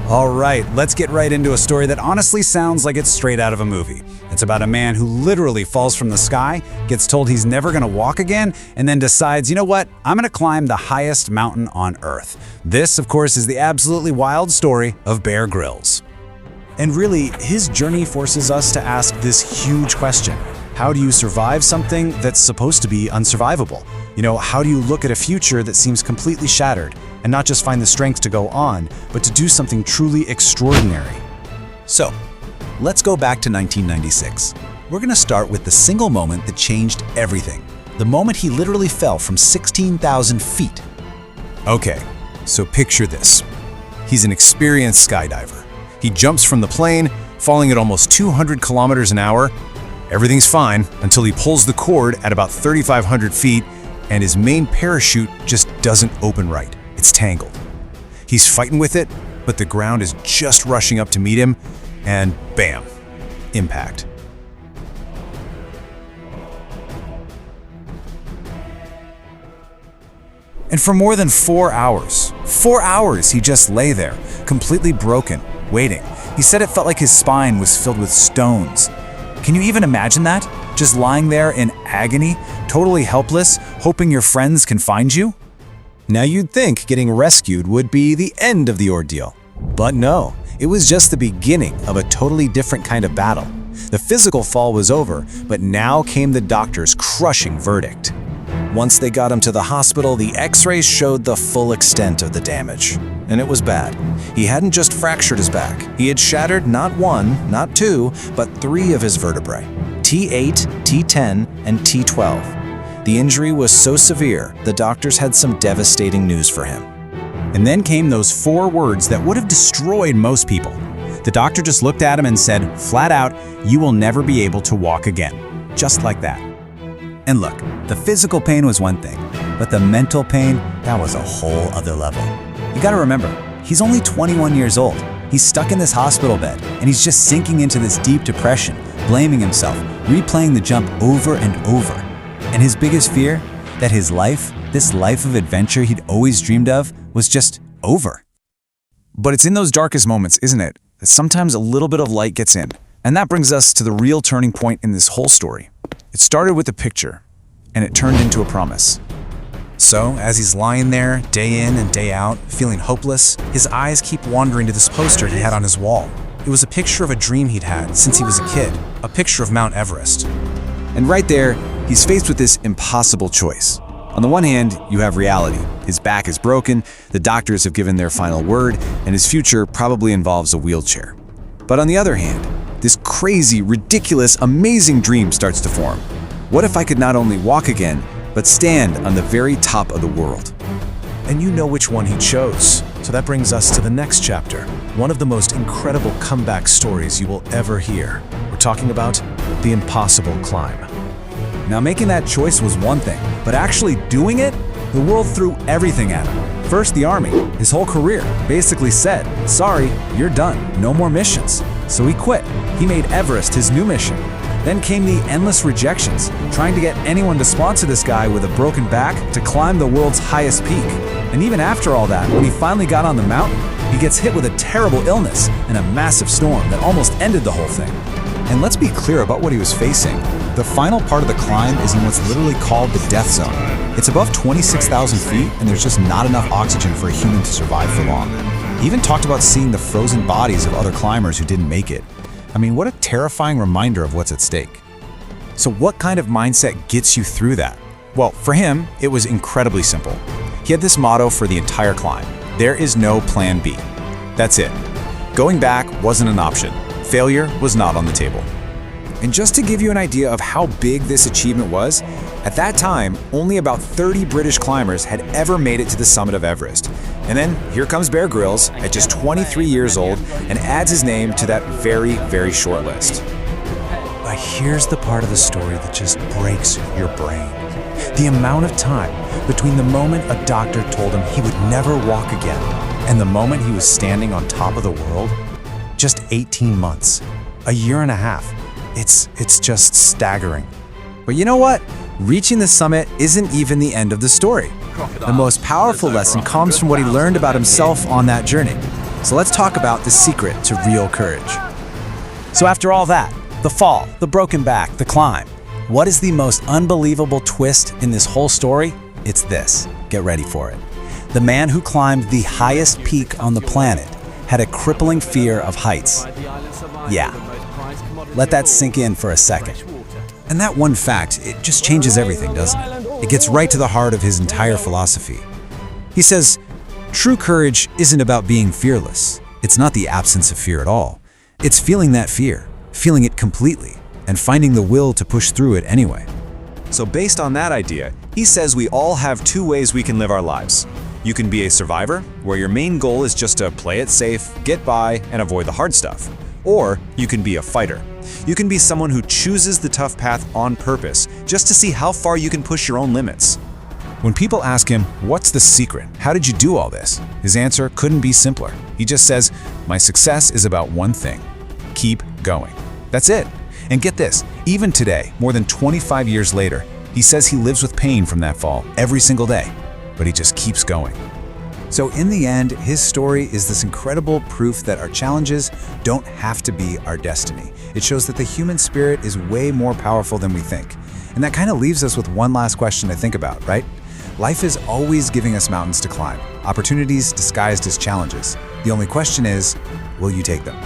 All right, let's get right into a story that honestly sounds like it's straight out of a movie. It's about a man who literally falls from the sky, gets told he's never gonna walk again, and then decides, you know what, I'm gonna climb the highest mountain on Earth. This, of course, is the absolutely wild story of Bear Grylls. And really, his journey forces us to ask this huge question. How do you survive something that's supposed to be unsurvivable? How do you look at a future that seems completely shattered and not just find the strength to go on, but to do something truly extraordinary? So, let's go back to 1996. We're gonna start with the single moment that changed everything. The moment he literally fell from 16,000 feet. Okay, so picture this. He's an experienced skydiver. He jumps from the plane, falling at almost 200 kilometers an hour. Everything's fine until he pulls the cord at about 3,500 feet and his main parachute just doesn't open right. It's tangled. He's fighting with it, but the ground is just rushing up to meet him, and bam, impact. And for more than 4 hours, he just lay there, completely broken, waiting. He said it felt like his spine was filled with stones. Can you even imagine that? Just lying there in agony, totally helpless, hoping your friends can find you? Now you'd think getting rescued would be the end of the ordeal. But no, it was just the beginning of a totally different kind of battle. The physical fall was over, but now came the doctor's crushing verdict. Once they got him to the hospital, the x-rays showed the full extent of the damage. And it was bad. He hadn't just fractured his back. He had shattered not one, not two, but 3 of his vertebrae, T8, T10, and T12. The injury was so severe, the doctors had some devastating news for him. And then came those 4 words that would have destroyed most people. The doctor just looked at him and said, flat out, you will never be able to walk again. Just like that. And look, the physical pain was one thing, but the mental pain, that was a whole other level. You gotta remember, he's only 21 years old. He's stuck in this hospital bed, and he's just sinking into this deep depression, blaming himself, replaying the jump over and over. And his biggest fear, that his life, this life of adventure he'd always dreamed of, was just over. But it's in those darkest moments, isn't it, that sometimes a little bit of light gets in. And that brings us to the real turning point in this whole story. It started with a picture, and it turned into a promise. So, as he's lying there, day in and day out, feeling hopeless, his eyes keep wandering to this poster he had on his wall. It was a picture of a dream he'd had since he was a kid, a picture of Mount Everest. And right there, he's faced with this impossible choice. On the one hand, you have reality. His back is broken, the doctors have given their final word, and his future probably involves a wheelchair. But on the other hand, this crazy, ridiculous, amazing dream starts to form. What if I could not only walk again, but stand on the very top of the world? And you know which one he chose. So that brings us to the next chapter, one of the most incredible comeback stories you will ever hear. We're talking about the impossible climb. Now, making that choice was one thing, but actually doing it, the world threw everything at him. First, the army. His whole career basically said, sorry, you're done, no more missions. So he quit. He made Everest his new mission. Then came the endless rejections, trying to get anyone to sponsor this guy with a broken back to climb the world's highest peak. And even after all that, when he finally got on the mountain, he gets hit with a terrible illness and a massive storm that almost ended the whole thing. And let's be clear about what he was facing. The final part of the climb is in what's literally called the death zone. It's above 26,000 feet, and there's just not enough oxygen for a human to survive for long. He even talked about seeing the frozen bodies of other climbers who didn't make it. I mean, what a terrifying reminder of what's at stake. So what kind of mindset gets you through that? Well, for him, it was incredibly simple. He had this motto for the entire climb: there is no plan B. That's it. Going back wasn't an option. Failure was not on the table. And just to give you an idea of how big this achievement was, at that time, only about 30 British climbers had ever made it to the summit of Everest. And then here comes Bear Grylls at just 23 years old and adds his name to that very, very short list. But here's the part of the story that just breaks your brain. The amount of time between the moment a doctor told him he would never walk again and the moment he was standing on top of the world, just 18 months, a year and a half. It's just staggering. But you know what? Reaching the summit isn't even the end of the story. The most powerful lesson comes from what he learned about himself on that journey. So let's talk about the secret to real courage. So after all that, the fall, the broken back, the climb, what is the most unbelievable twist in this whole story? It's this. Get ready for it. The man who climbed the highest peak on the planet had a crippling fear of heights. Yeah. Let that sink in for a second. And that one fact, it just changes everything, doesn't it? It gets right to the heart of his entire philosophy. He says, true courage isn't about being fearless. It's not the absence of fear at all. It's feeling that fear, feeling it completely, and finding the will to push through it anyway. So based on that idea, he says we all have two ways we can live our lives. You can be a survivor, where your main goal is just to play it safe, get by, and avoid the hard stuff. Or you can be a fighter. You can be someone who chooses the tough path on purpose, just to see how far you can push your own limits. When people ask him, what's the secret? How did you do all this? His answer couldn't be simpler. He just says, my success is about one thing. Keep going. That's it. And get this, even today, more than 25 years later, he says he lives with pain from that fall every single day, but he just keeps going. So in the end, his story is this incredible proof that our challenges don't have to be our destiny. It shows that the human spirit is way more powerful than we think. And that kind of leaves us with one last question to think about, right? Life is always giving us mountains to climb, opportunities disguised as challenges. The only question is, will you take them?